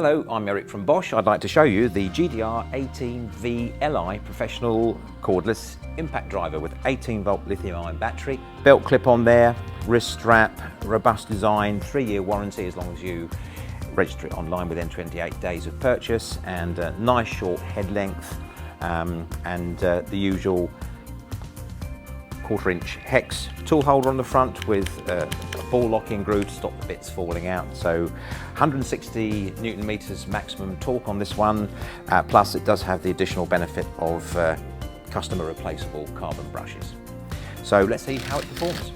Hello, I'm Eric from Bosch. I'd like to show you the GDR 18V-Li professional cordless impact driver with 18-volt lithium-ion battery. Belt clip on there, wrist strap, robust design, 3-year warranty as long as you register it online within 28 days of purchase, and a nice short head length, and the usual 1/4-inch hex tool holder on the front with a ball locking groove to stop the bits falling out. So 160 Newton meters maximum torque on this one, plus it does have the additional benefit of customer replaceable carbon brushes. So let's see how it performs.